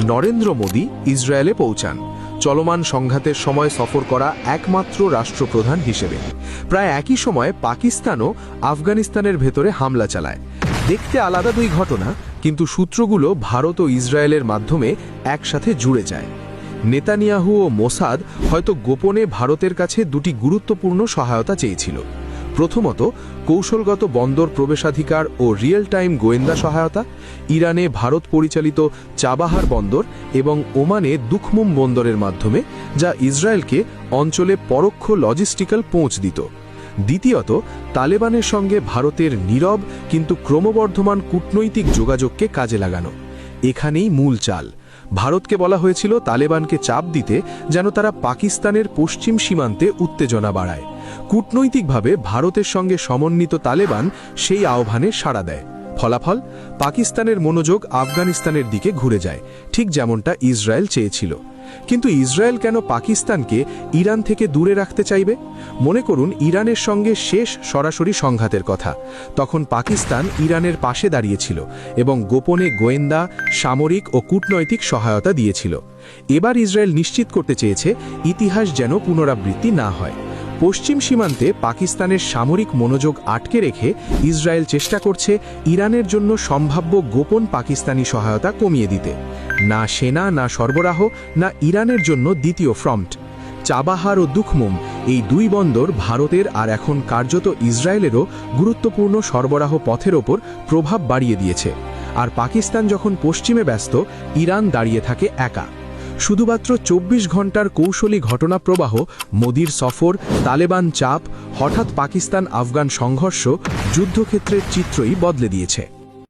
নরেন্দ্র মোদী ইসরায়েলে পৌঁছান চলমান সংঘাতের সময় সফর করা একমাত্র রাষ্ট্রপ্রধান হিসেবে। প্রায় একই সময়ে পাকিস্তানও আফগানিস্তানের ভেতরে হামলা চালায়। দেখতে আলাদা দুই ঘটনা, কিন্তু সূত্রগুলো ভারত ও ইসরায়েলের মাধ্যমে একসাথে জুড়ে যায়। নেতানিয়াহু ও মোসাদ হয়তো গোপনে ভারতের কাছে দুটি গুরুত্বপূর্ণ সহায়তা চেয়েছিল। প্রথমত, কৌশলগত বন্দর প্রবেশাধিকার ও রিয়েল টাইম গোয়েন্দা সহায়তা। ইরানে ভারত পরিচালিত চাবাহার বন্দর এবং ওমানে দুখমুম বন্দরের মাধ্যমে, যা ইসরায়েলকে অঞ্চলে পরোক্ষ লজিস্টিক্যাল পৌঁছ দিত। দ্বিতীয়ত, তালেবানের সঙ্গে ভারতের নীরব কিন্তু ক্রমবর্ধমান কূটনৈতিক যোগাযোগকে কাজে লাগানো। এখানেই মূল চাল। ভারতকে বলা হয়েছিল তালেবানকে চাপ দিতে, যেন তারা পাকিস্তানের পশ্চিম সীমান্তে উত্তেজনা বাড়ায়। কূটনৈতিকভাবে ভারতের সঙ্গে সমন্বিত তালেবান সেই আহ্বানে সাড়া দেয়। ফলাফল, পাকিস্তানের মনোযোগ আফগানিস্তানের দিকে ঘুরে যায়, ঠিক যেমনটা ইসরায়েল চেয়েছিল। কিন্তু ইসরায়েল কেন পাকিস্তানকে ইরান থেকে দূরে রাখতে চাইবে? মনে করুন ইরানের সঙ্গে শেষ সরাসরি সংঘাতের কথা। তখন পাকিস্তান ইরানের পাশে দাঁড়িয়েছিল এবং গোপনে গোয়েন্দা, সামরিক ও কূটনৈতিক সহায়তা দিয়েছিল। এবার ইসরায়েল নিশ্চিত করতে চেয়েছে ইতিহাস যেন পুনরাবৃত্তি না হয়। পশ্চিম সীমান্তে পাকিস্তানের সামরিক মনোযোগ আটকে রেখে ইসরায়েল চেষ্টা করছে ইরানের জন্য সম্ভাব্য গোপন পাকিস্তানি সহায়তা কমিয়ে দিতে। না সেনা, না সরবরাহ, না ইরানের জন্য দ্বিতীয় ফ্রন্ট। চাবাহার ও দুখমুম, এই দুই বন্দর ভারতের আর এখন কার্যত ইসরায়েলেরও গুরুত্বপূর্ণ সরবরাহ পথের ওপর প্রভাব বাড়িয়ে দিয়েছে। আর পাকিস্তান যখন পশ্চিমে ব্যস্ত, ইরান দাঁড়িয়ে থাকে একা। শুধুমাত্র ২৪ ঘন্টার কৌশলী ঘটনা প্রবাহ, মোদির সফর, তালেবান চাপ, হঠাৎ পাকিস্তান আফগান সংঘর্ষ যুদ্ধক্ষেত্রের চিত্রই বদলে দিয়েছে।